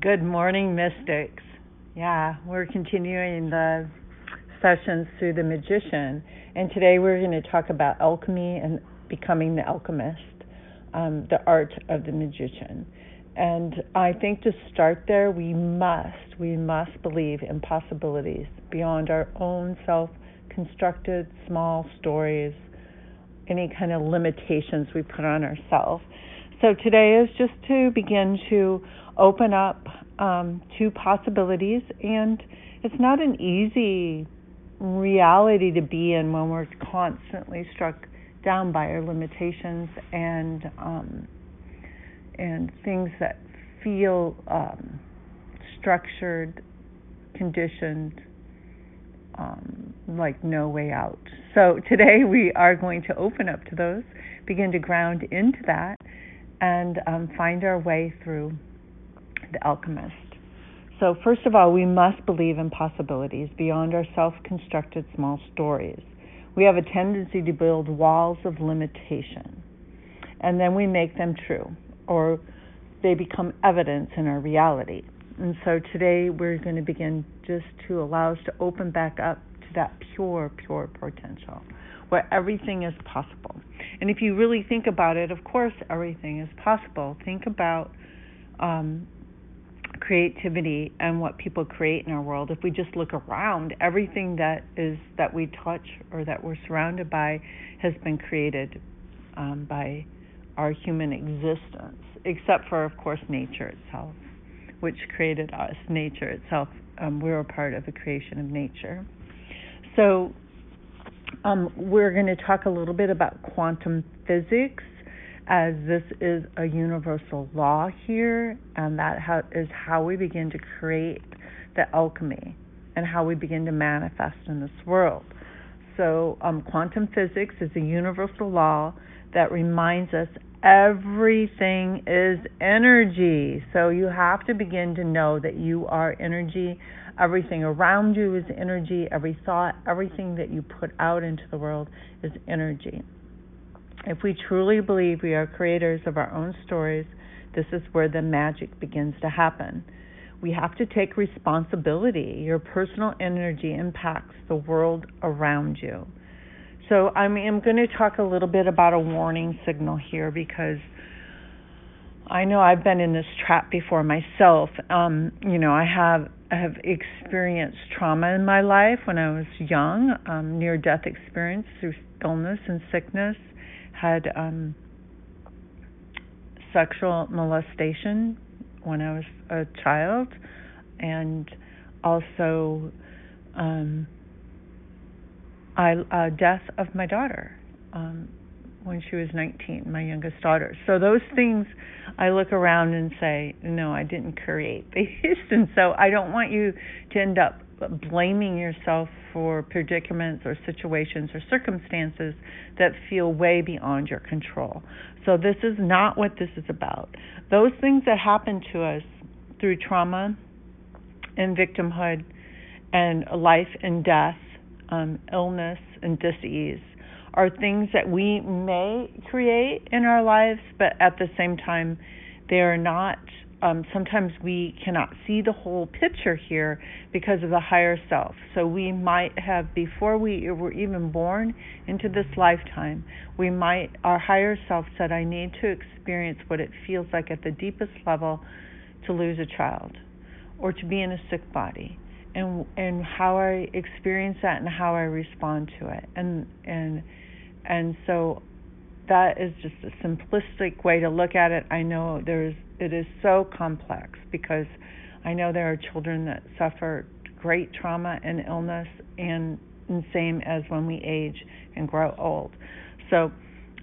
Good morning, mystics. Yeah, we're continuing the sessions through the magician, and today we're going to talk about alchemy and becoming the alchemist, the art of the magician. And I think to start there, we must believe in possibilities beyond our own self-constructed small stories, any kind of limitations we put on ourselves. So today is just to begin to open up to possibilities, and it's not an easy reality to be in when we're constantly struck down by our limitations and things that feel structured, conditioned, like no way out. So today we are going to open up to those, begin to ground into that, and find our way through the alchemist. So first of all, we must believe in possibilities beyond our self-constructed small stories. We have a tendency to build walls of limitation, and then we make them true, or they become evidence in our reality. And so today we're going to begin just to allow us to open back up to that pure potential, where everything is possible. And if you really think about it, of course everything is possible. Think about creativity and what people create in our world. If we just look around, everything that we touch or that we're surrounded by has been created by our human existence, except for, of course, nature itself, which created us. Nature itself, we're a part of the creation of nature. So we're going to talk a little bit about quantum physics, as this is a universal law here, and that is how we begin to create the alchemy and how we begin to manifest in this world. So quantum physics is a universal law that reminds us everything is energy. So you have to begin to know that you are energy. Everything around you is energy. Every thought, everything that you put out into the world is energy. If we truly believe we are creators of our own stories, this is where the magic begins to happen. We have to take responsibility. Your personal energy impacts the world around you. So I'm going to talk a little bit about a warning signal here, because I know I've been in this trap before myself. I have experienced trauma in my life when I was young, near-death experience through illness and sickness. Had sexual molestation when I was a child, and also death of my daughter when she was 19, my youngest daughter. So those things, I look around and say, no, I didn't create these. And so I don't want you to end up blaming yourself for predicaments or situations or circumstances that feel way beyond your control. So this is not what this is about. Those things that happen to us through trauma and victimhood and life and death, illness and disease, are things that we may create in our lives, but at the same time, they are not. Sometimes we cannot see the whole picture here because of the higher self. So we might have, before we were even born into this lifetime, our higher self said, I need to experience what it feels like at the deepest level to lose a child or to be in a sick body, and how I experience that and how I respond to it. And so that is just a simplistic way to look at it. I know it is so complex, because I know there are children that suffer great trauma and illness, and same as when we age and grow old. So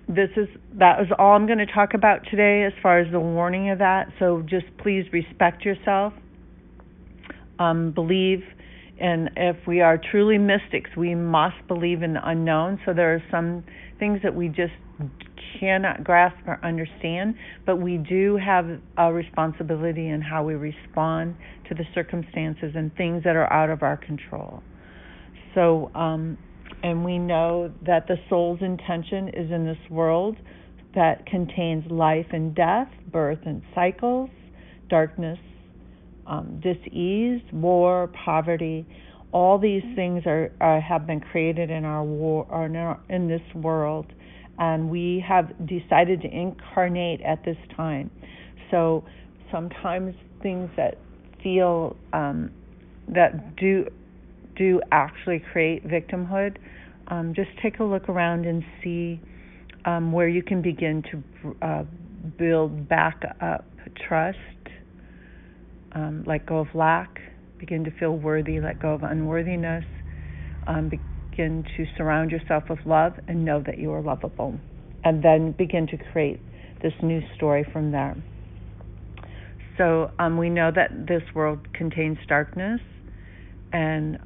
that is all I'm going to talk about today as far as the warning of that. So just please respect yourself. Believe, and if we are truly mystics, we must believe in the unknown. So there are some things that we just cannot grasp or understand, but we do have a responsibility in how we respond to the circumstances and things that are out of our control. So, and we know that the soul's intention is in this world that contains life and death, birth and cycles, darkness dis-ease, war, poverty. All these things have been created in our war, or in this world, and we have decided to incarnate at this time. So sometimes things that feel that do actually create victimhood, just take a look around and see where you can begin to build back up trust, let go of lack, begin to feel worthy, let go of unworthiness, begin to surround yourself with love and know that you are lovable, and then begin to create this new story from there. So we know that this world contains darkness, and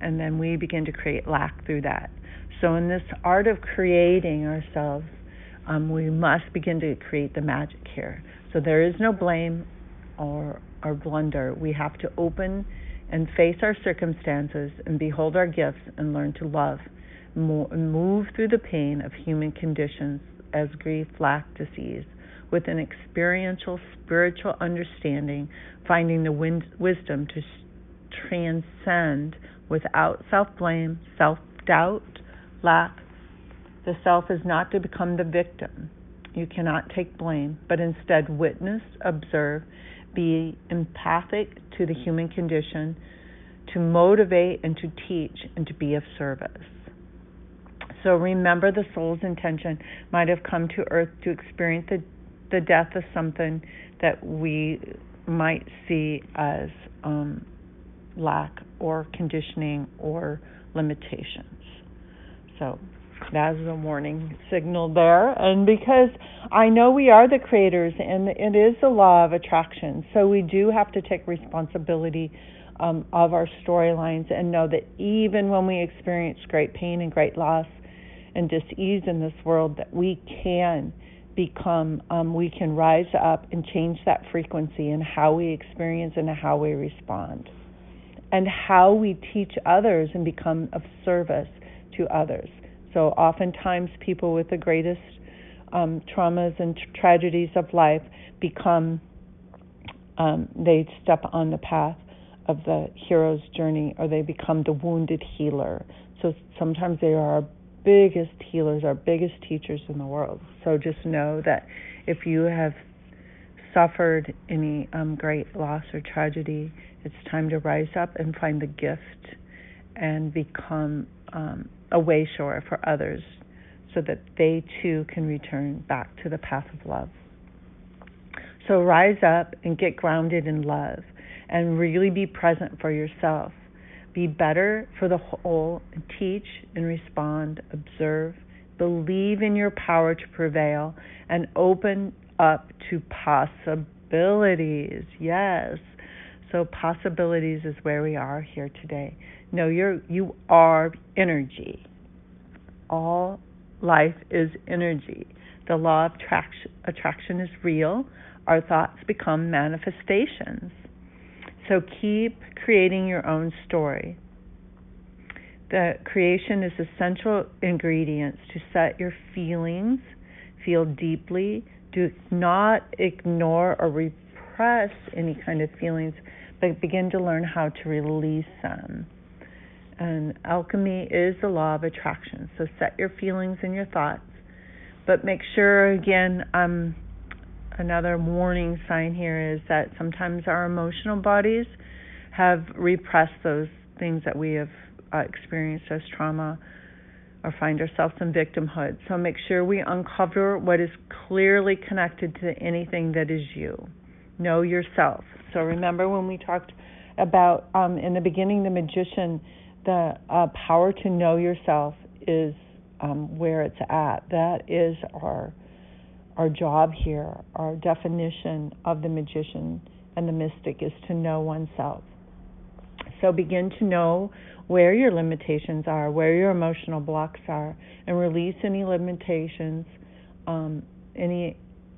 then we begin to create lack through that. So in this art of creating ourselves, we must begin to create the magic here. So there is no blame or blunder. We have to open and face our circumstances and behold our gifts and learn to love, move through the pain of human conditions as grief, lack, disease, with an experiential, spiritual understanding, finding the wisdom to transcend without self-blame, self-doubt, lack. The self is not to become the victim. You cannot take blame, but instead witness, observe, be empathic to the human condition, to motivate and to teach and to be of service. So remember, the soul's intention might have come to earth to experience the death of something that we might see as lack or conditioning or limitations. So that is a warning signal there. And because I know we are the creators, and it is the law of attraction, so we do have to take responsibility of our storylines and know that even when we experience great pain and great loss and dis-ease in this world, that we can become, we can rise up and change that frequency in how we experience and how we respond, and how we teach others and become of service to others. So oftentimes people with the greatest traumas and tragedies of life become, they step on the path of the hero's journey, or they become the wounded healer. So sometimes they are our biggest healers, our biggest teachers in the world. So just know that if you have suffered any great loss or tragedy, it's time to rise up and find the gift and become a way shower for others, so that they too can return back to the path of love. So rise up and get grounded in love, and really be present for yourself. Be better for the whole, and teach and respond, observe, believe in your power to prevail, and open up to possibilities. Yes. So possibilities is where we are here today. No, you are energy. All life is energy. The law of attraction is real. Our thoughts become manifestations. So keep creating your own story. The creation is essential ingredients to set your feelings, feel deeply, do not ignore or repress any kind of feelings, but begin to learn how to release them. And alchemy is the law of attraction. So set your feelings and your thoughts, but make sure, again, another warning sign here is that sometimes our emotional bodies have repressed those things that we have experienced as trauma, or find ourselves in victimhood. So make sure we uncover what is clearly connected to anything that is you. Know yourself. So remember when we talked about in the beginning, the magician, the power to know yourself is where it's at. That is our job here. Our definition of the magician and the mystic is to know oneself. So begin to know where your limitations are, where your emotional blocks are, and release any limitations, any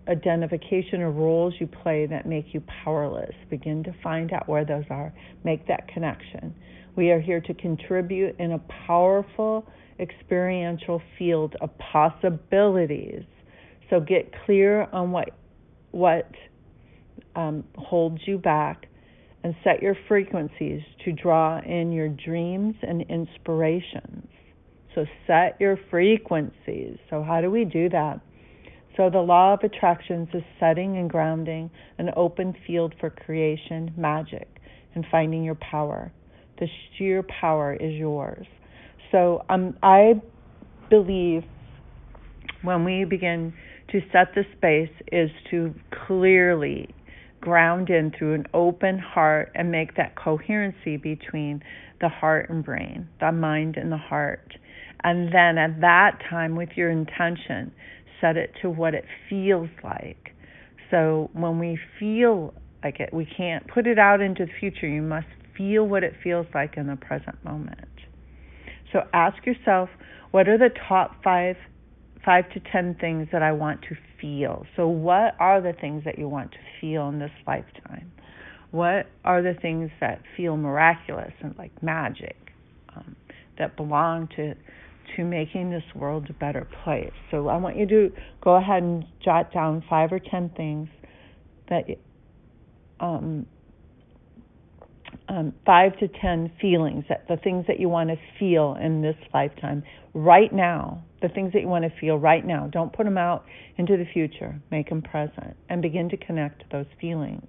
identification or roles you play that make you powerless. Begin to find out where those are. Make that connection. We are here to contribute in a powerful experiential field of possibilities. So get clear on what holds you back, and set your frequencies to draw in your dreams and inspirations. So set your frequencies. So how do we do that? So the law of attractions is setting and grounding an open field for creation, magic, and finding your power. The sheer power is yours. So I believe when we begin to set the space is to clearly ground in through an open heart and make that coherency between the heart and brain, the mind and the heart. And then at that time, with your intention, set it to what it feels like. So when we feel like it, we can't put it out into the future. You must feel what it feels like in the present moment. So ask yourself, what are the top five to 10 things that I want to feel? So what are the things that you want to feel in this lifetime? What are the things that feel miraculous and like magic, that belong to making this world a better place? So I want you to go ahead and jot down 5 or 10 things that 5 to 10 feelings, that the things that you want to feel in this lifetime right now, the things that you want to feel right now. Don't put them out into the future. Make them present and begin to connect to those feelings.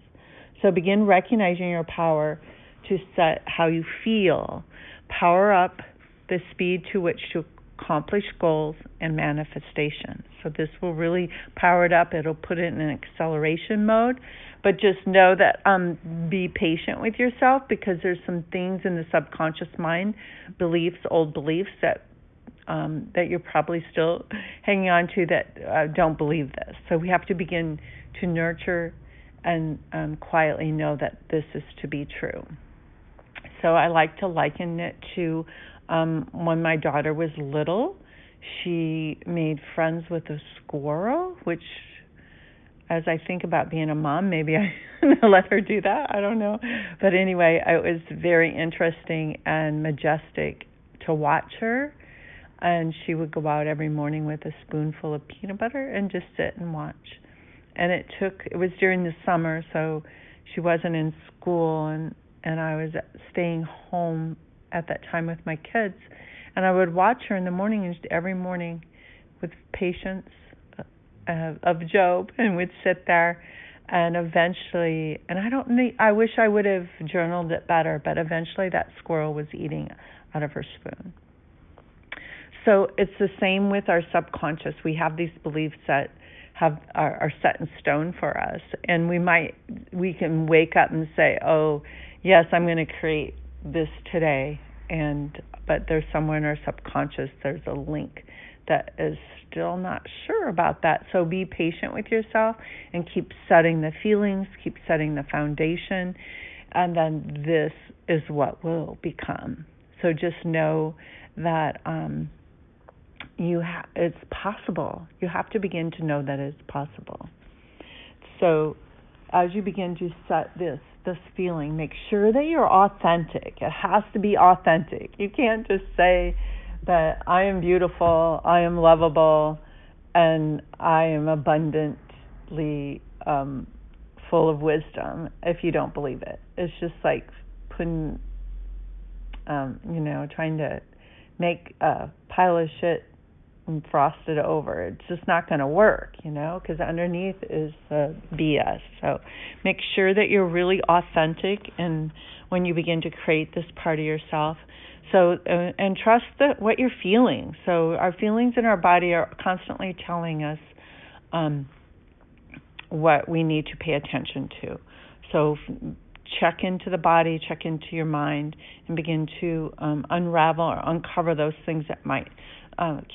So begin recognizing your power to set how you feel. Power up the speed to which to accomplish goals and manifestation. So this will really power it up. It'll put it in an acceleration mode. But just know that be patient with yourself, because there's some things in the subconscious mind, beliefs, old beliefs that you're probably still hanging on to that don't believe this. So we have to begin to nurture and quietly know that this is to be true. So I like to liken it to when my daughter was little, she made friends with a squirrel, which, as I think about being a mom, maybe I let her do that. I don't know. But anyway, it was very interesting and majestic to watch her. And she would go out every morning with a spoonful of peanut butter and just sit and watch. And it was during the summer, so she wasn't in school, and I was staying home at that time with my kids. And I would watch her in the morning, and every morning with patience of Job, and would sit there, and eventually, and I wish I would have journaled it better, but eventually that squirrel was eating out of her spoon. So it's the same with our subconscious. We have these beliefs that are set in stone for us, and we can wake up and say, oh yes, I'm going to create this today, but there's somewhere in our subconscious, there's a link that is still not sure about that. So be patient with yourself and keep setting the feelings, keep setting the foundation, and then this is what will become. So just know that it's possible. You have to begin to know that it's possible. So as you begin to set this feeling, make sure that you're authentic. It has to be authentic. You can't just say that I am beautiful, I am lovable, and I am abundantly full of wisdom if you don't believe it. It's just like putting, trying to make a pile of shit and frost it over. It's just not going to work, because underneath is BS. So make sure that you're really authentic and when you begin to create this part of yourself. So and trust what you're feeling. So our feelings in our body are constantly telling us what we need to pay attention to. So check into the body, check into your mind, and begin to unravel or uncover those things that might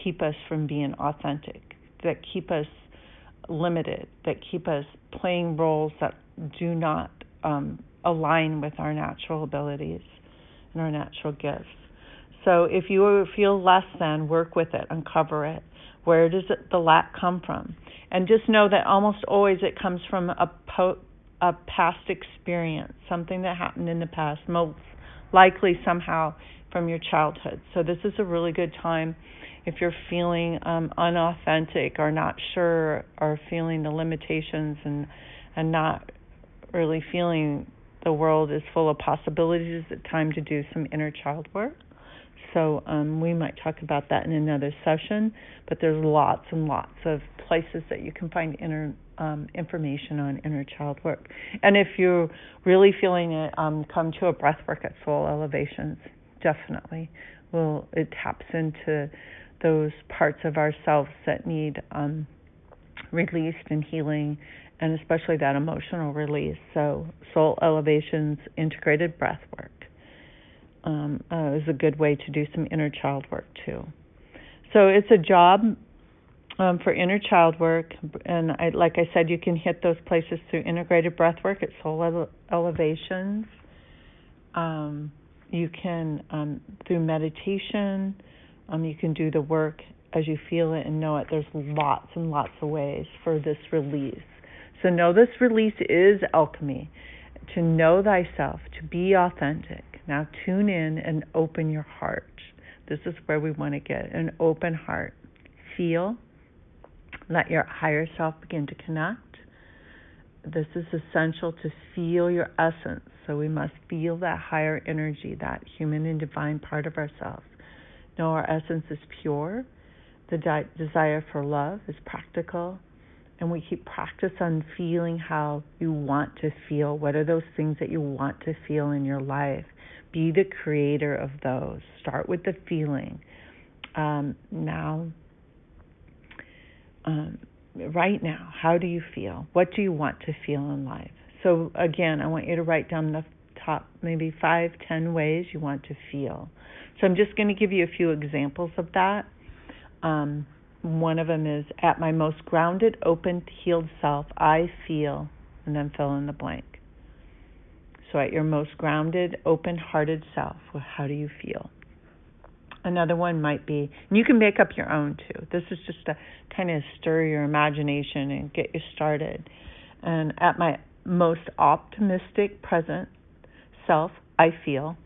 keep us from being authentic, that keep us limited, that keep us playing roles that do not align with our natural abilities and our natural gifts. So if you feel less than, work with it, uncover it. Where does the lack come from? And just know that almost always it comes from a past experience, something that happened in the past, most likely somehow from your childhood. So this is a really good time if you're feeling unauthentic or not sure, or feeling the limitations and not really feeling The world is full of possibilities. It's time to do some inner child work. So we might talk about that in another session, but there's lots and lots of places that you can find information on inner child work. And if you're really feeling it, come to a breath work at Soul Elevations, definitely. It taps into those parts of ourselves that need released and healing, and especially that emotional release. So Soul Elevations integrated breath work is a good way to do some inner child work too. So it's a job for inner child work, and like I said, you can hit those places through integrated breath work at Soul Elevations. You can through meditation. You can do the work as you feel it and know it. There's lots and lots of ways for this release. So know this release is alchemy. To know thyself, to be authentic. Now tune in and open your heart. This is where we want to get an open heart. Feel. Let your higher self begin to connect. This is essential to feel your essence. So we must feel that higher energy, that human and divine part of ourselves. Know our essence is pure. The desire for love is practical. And we keep practice on feeling how you want to feel. What are those things that you want to feel in your life? Be the creator of those. Start with the feeling. Right now, how do you feel? What do you want to feel in life? So again, I want you to write down the top maybe 5-10 ways you want to feel. So I'm just going to give you a few examples of that. One of them is, at my most grounded, open, healed self, I feel, and then fill in the blank. So at your most grounded, open-hearted self, how do you feel? Another one might be, and you can make up your own too. This is just to kind of stir your imagination and get you started. And at my most optimistic present self, I feel.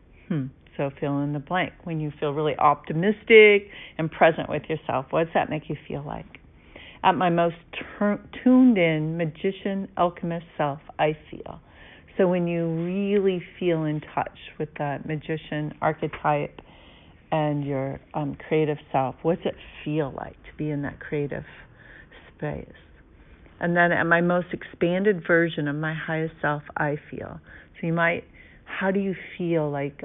So fill in the blank. When you feel really optimistic and present with yourself, what does that make you feel like? At my most tuned in, magician, alchemist self, I feel. So when you really feel in touch with that magician archetype and your creative self, what does it feel like to be in that creative space? And then at my most expanded version of my highest self, I feel. So you might, how do you feel like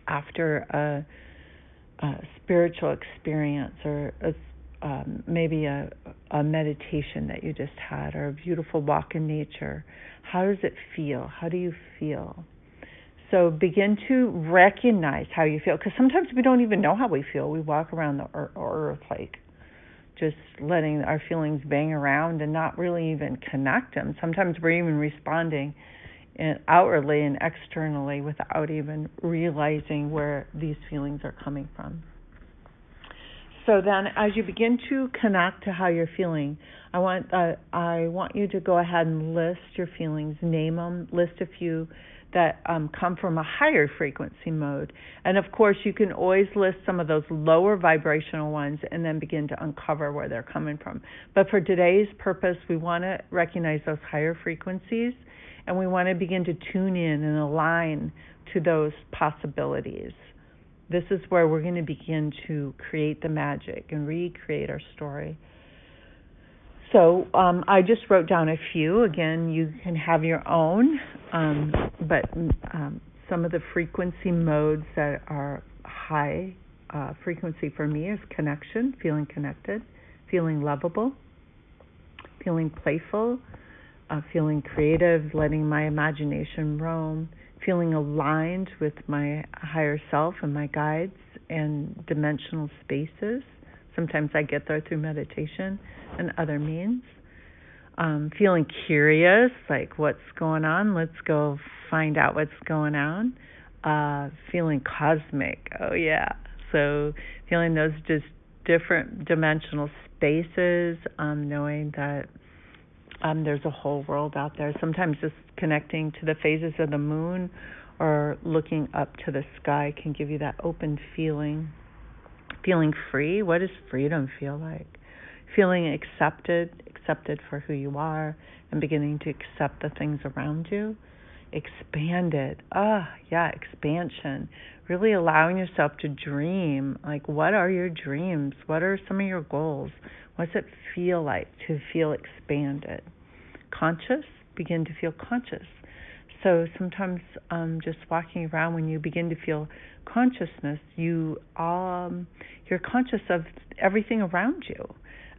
after a spiritual experience, or maybe a meditation that you just had, or a beautiful walk in nature? How does it feel? How do you feel? So begin to recognize how you feel, because sometimes we don't even know how we feel. We walk around the earth like just letting our feelings bang around and not really even connect them. Sometimes we're even responding outwardly and externally without even realizing where these feelings are coming from. So then, as you begin to connect to how you're feeling, I want you to go ahead and list your feelings, name them, list a few that come from a higher frequency mode. And of course, you can always list some of those lower vibrational ones and then begin to uncover where they're coming from. But for today's purpose, we want to recognize those higher frequencies, and we want to begin to tune in and align to those possibilities. This is where we're going to begin to create the magic and recreate our story. So I just wrote down a few. Again, you can have your own, but some of the frequency modes that are high frequency for me is connection, feeling connected, feeling lovable, feeling playful, feeling creative, letting my imagination roam, feeling aligned with my higher self and my guides and dimensional spaces. Sometimes I get there through meditation and other means. Feeling curious, like what's going on? Let's go find out what's going on. Feeling cosmic, oh yeah. So feeling those just different dimensional spaces, knowing that there's a whole world out there. Sometimes just connecting to the phases of the moon or looking up to the sky can give you that open feeling. Feeling free. What does freedom feel like? Feeling accepted for who you are and beginning to accept the things around you. expanded. Expansion. Really allowing yourself to dream. Like, what are your dreams? What are some of your goals? What does it feel like to feel expanded? Conscious? Begin to feel conscious. So sometimes just walking around, when you begin to feel consciousness, you're conscious of everything around you,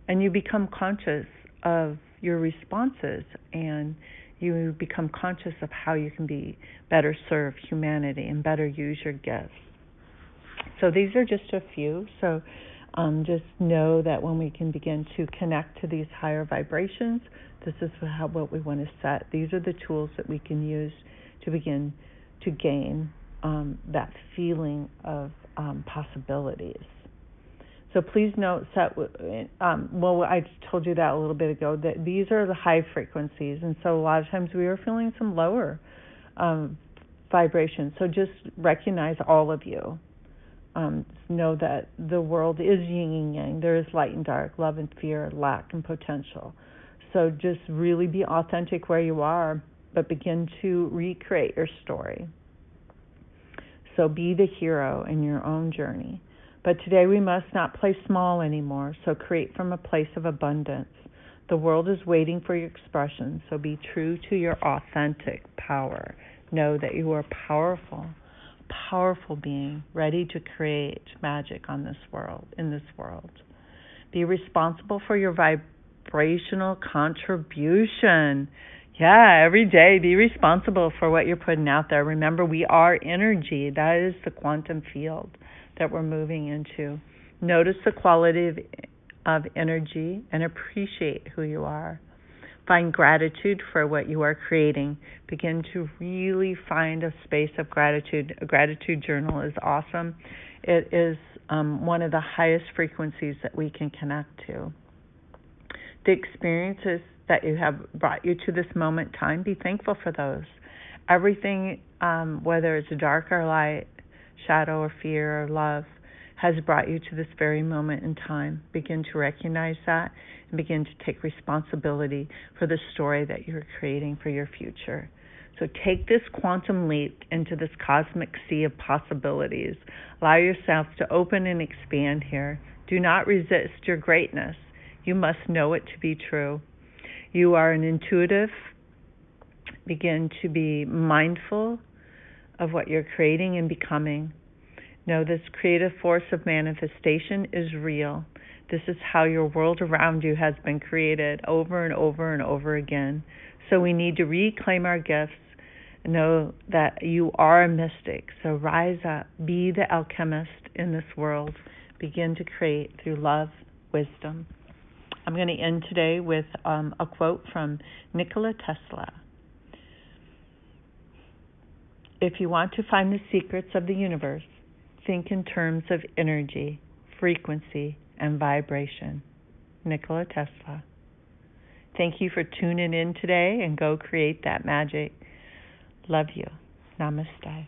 and you become conscious of your responses, and you become conscious of how you can be better serve humanity and better use your gifts. So these are just a few. So just know that when we can begin to connect to these higher vibrations, this is what we want to set. These are the tools that we can use to begin to gain that feeling of possibilities. So please note, I told you that a little bit ago, that these are the high frequencies, and so a lot of times we are feeling some lower vibrations. So just recognize all of you. Know that the world is yin and yang. There is light and dark, love and fear, lack and potential. So just really be authentic where you are, but begin to recreate your story. So be the hero in your own journey. But today we must not play small anymore, so create from a place of abundance. The world is waiting for your expression, so be true to your authentic power. Know that you are powerful, powerful being, ready to create magic in this world. Be responsible for your vibrational contribution. Every day be responsible for what you're putting out there. Remember, we are energy. That is the quantum field that we're moving into. Notice the quality of energy and appreciate who you are. Find gratitude for what you are creating. Begin to really find a space of gratitude. A gratitude journal is awesome. It is one of the highest frequencies that we can connect to. The experiences that you have brought you to this moment in time, be thankful for those. Everything, whether it's dark or light, shadow or fear or love, has brought you to this very moment in time. Begin to recognize that and begin to take responsibility for the story that you're creating for your future. So take this quantum leap into this cosmic sea of possibilities. Allow yourself to open and expand here. Do not resist your greatness. You must know it to be true. You are an intuitive. Begin to be mindful of what you're creating and becoming. Know this creative force of manifestation is real. This is how your world around you has been created over and over and over again. So we need to reclaim our gifts. Know that you are a mystic. So rise up. Be the alchemist in this world. Begin to create through love, wisdom. I'm going to end today with a quote from Nikola Tesla. If you want to find the secrets of the universe, think in terms of energy, frequency, and vibration. Nikola Tesla. Thank you for tuning in today, and go create that magic. Love you. Namaste.